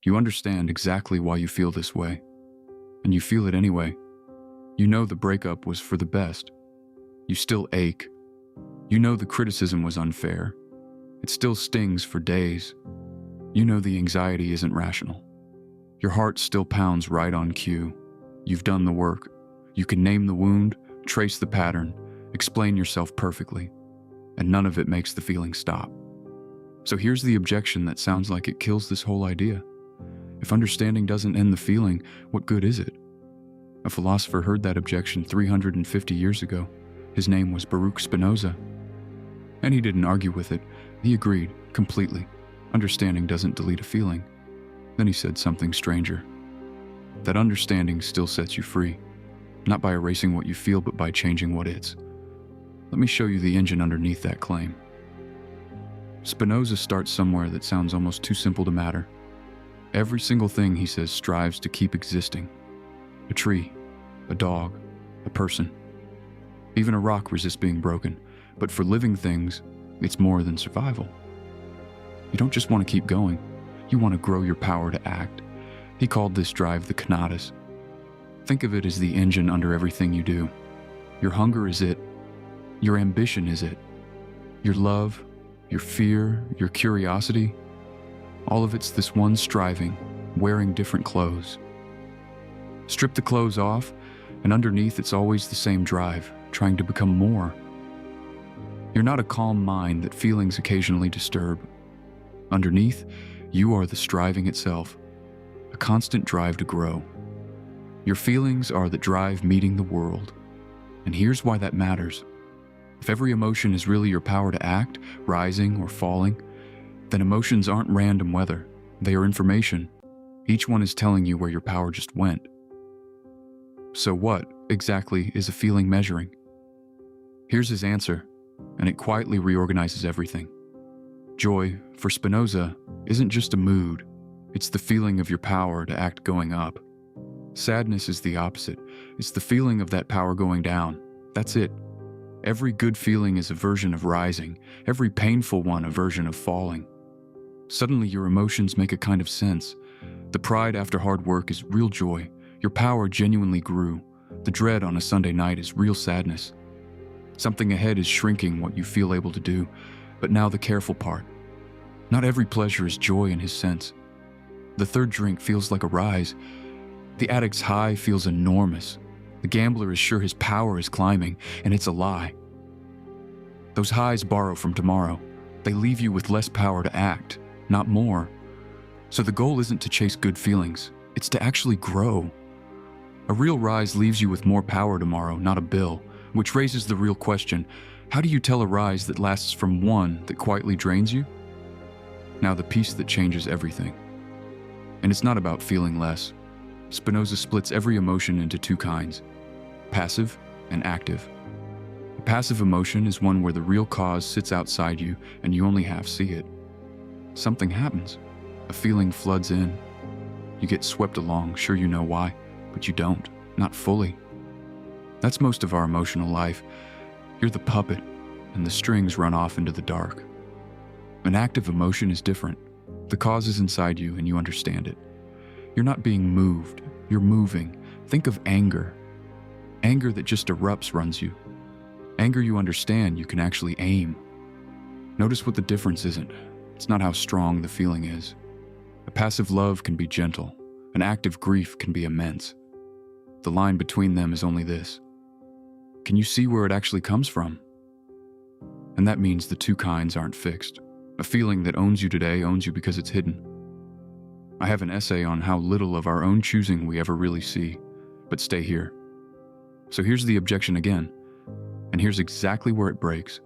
You understand exactly why you feel this way, and you feel it anyway. You know the breakup was for the best. You still ache. You know the criticism was unfair. It still stings for days. You know the anxiety isn't rational. Your heart still pounds right on cue. You've done the work. You can name the wound, trace the pattern, explain yourself perfectly, and none of it makes the feeling stop. So here's the objection that sounds like it kills this whole idea. If understanding doesn't end the feeling, what good is it? A philosopher heard that objection 350 years ago. His name was Baruch Spinoza. And he didn't argue with it. He agreed, completely. Understanding doesn't delete a feeling. Then he said something stranger. That understanding still sets you free. Not by erasing what you feel, but by changing what is. Let me show you the engine underneath that claim. Spinoza starts somewhere that sounds almost too simple to matter. Every single thing, he says, strives to keep existing. A tree, a dog, a person. Even a rock resists being broken. But for living things, it's more than survival. You don't just want to keep going. You want to grow your power to act. He called this drive the conatus. Think of it as the engine under everything you do. Your hunger is it. Your ambition is it. Your love, your fear, your curiosity. All of it's this one striving, wearing different clothes. Strip the clothes off, and underneath it's always the same drive, trying to become more. You're not a calm mind that feelings occasionally disturb. Underneath, you are the striving itself, a constant drive to grow. Your feelings are the drive meeting the world. And here's why that matters. If every emotion is really your power to act, rising or falling, then emotions aren't random weather. They are information. Each one is telling you where your power just went. So what, exactly, is a feeling measuring? Here's his answer, and it quietly reorganizes everything. Joy, for Spinoza, isn't just a mood. It's the feeling of your power to act going up. Sadness is the opposite. It's the feeling of that power going down. That's it. Every good feeling is a version of rising. Every painful one a version of falling. Suddenly your emotions make a kind of sense. The pride after hard work is real joy. Your power genuinely grew. The dread on a Sunday night is real sadness. Something ahead is shrinking what you feel able to do. But now the careful part. Not every pleasure is joy in his sense. The third drink feels like a rise. The addict's high feels enormous. The gambler is sure his power is climbing, and it's a lie. Those highs borrow from tomorrow. They leave you with less power to act, not more. So the goal isn't to chase good feelings. It's to actually grow. A real rise leaves you with more power tomorrow, not a bill, which raises the real question. How do you tell a rise that lasts from one that quietly drains you? Now the piece that changes everything. And it's not about feeling less. Spinoza splits every emotion into two kinds, passive and active. A passive emotion is one where the real cause sits outside you and you only half see it. Something happens. A feeling floods in. You get swept along, sure you know why, but you don't, not fully. That's most of our emotional life. You're the puppet, and the strings run off into the dark. An active emotion is different. The cause is inside you and you understand it. You're not being moved, you're moving. Think of anger. Anger that just erupts runs you. Anger you understand, you can actually aim. Notice what the difference isn't. It's not how strong the feeling is. A passive love can be gentle. An active grief can be immense. The line between them is only this. Can you see where it actually comes from? And that means the two kinds aren't fixed. A feeling that owns you today owns you because it's hidden. I have an essay on how little of our own choosing we ever really see, but stay here. So here's the objection again, and here's exactly where it breaks.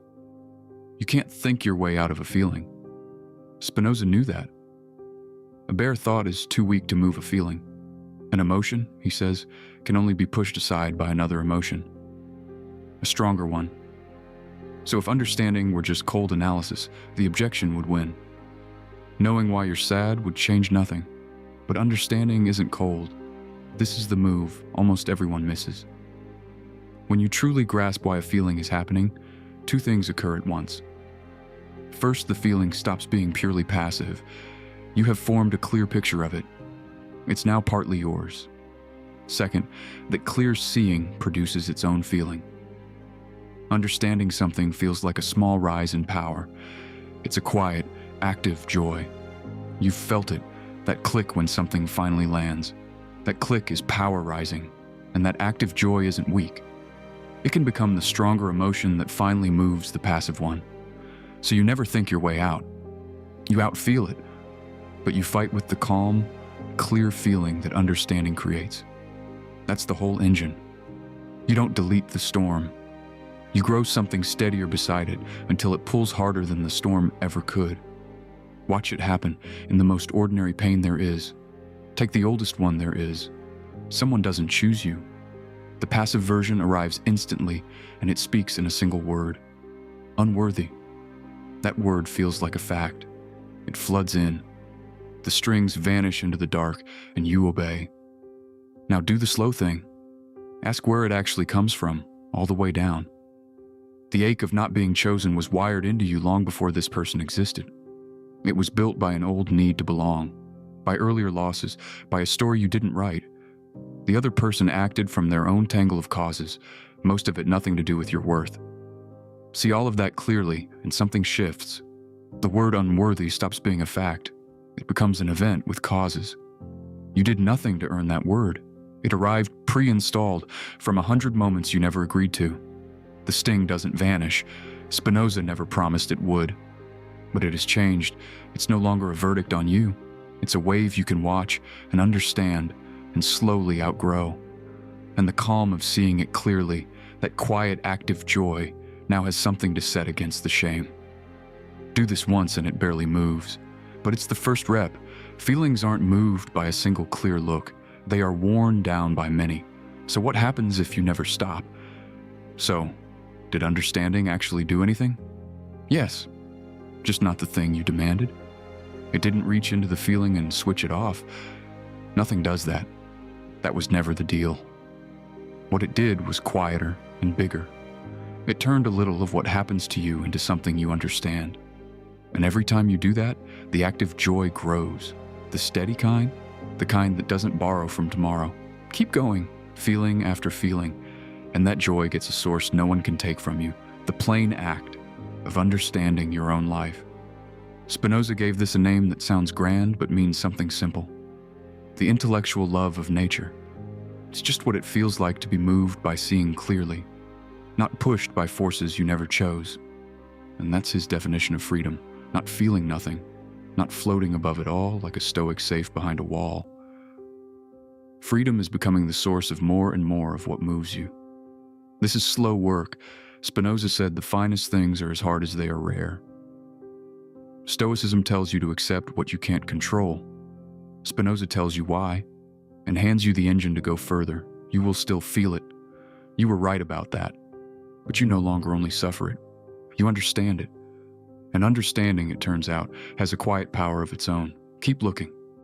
You can't think your way out of a feeling. Spinoza knew that. A bare thought is too weak to move a feeling. An emotion, he says, can only be pushed aside by another emotion. A stronger one. So if understanding were just cold analysis, the objection would win. Knowing why you're sad would change nothing. But understanding isn't cold. This is the move almost everyone misses. When you truly grasp why a feeling is happening, two things occur at once. First, the feeling stops being purely passive. You have formed a clear picture of it. It's now partly yours. Second, that clear seeing produces its own feeling. Understanding something feels like a small rise in power. It's a quiet, active joy. You've felt it, that click when something finally lands. That click is power rising, and that active joy isn't weak. It can become the stronger emotion that finally moves the passive one. So you never think your way out. You outfeel it, but you fight with the calm, clear feeling that understanding creates. That's the whole engine. You don't delete the storm. You grow something steadier beside it until it pulls harder than the storm ever could. Watch it happen in the most ordinary pain there is. Take the oldest one there is. Someone doesn't choose you. The passive version arrives instantly, and it speaks in a single word. Unworthy. That word feels like a fact. It floods in. The strings vanish into the dark, and you obey. Now do the slow thing. Ask where it actually comes from, all the way down. The ache of not being chosen was wired into you long before this person existed. It was built by an old need to belong, by earlier losses, by a story you didn't write. The other person acted from their own tangle of causes, most of it nothing to do with your worth. See all of that clearly, and something shifts. The word unworthy stops being a fact. It becomes an event with causes. You did nothing to earn that word. It arrived pre-installed from 100 moments you never agreed to. The sting doesn't vanish. Spinoza never promised it would. But it has changed. It's no longer a verdict on you. It's a wave you can watch and understand and slowly outgrow. And the calm of seeing it clearly, that quiet, active joy, now has something to set against the shame. Do this once and it barely moves. But it's the first rep. Feelings aren't moved by a single clear look. They are worn down by many. So what happens if you never stop? So, did understanding actually do anything? Yes. Just not the thing you demanded. It didn't reach into the feeling and switch it off. Nothing does that. That was never the deal. What it did was quieter and bigger. It turned a little of what happens to you into something you understand. And every time you do that, the active joy grows. The steady kind, the kind that doesn't borrow from tomorrow. Keep going, feeling after feeling, and that joy gets a source no one can take from you, the plain act of understanding your own life. Spinoza gave this a name that sounds grand but means something simple. The intellectual love of nature. It's just what it feels like to be moved by seeing clearly, not pushed by forces you never chose. And that's his definition of freedom, not feeling nothing, not floating above it all like a stoic safe behind a wall. Freedom is becoming the source of more and more of what moves you. This is slow work. Spinoza said the finest things are as hard as they are rare. Stoicism tells you to accept what you can't control. Spinoza tells you why, and hands you the engine to go further. You will still feel it. You were right about that, but you no longer only suffer it. You understand it. And understanding, it turns out, has a quiet power of its own. Keep looking.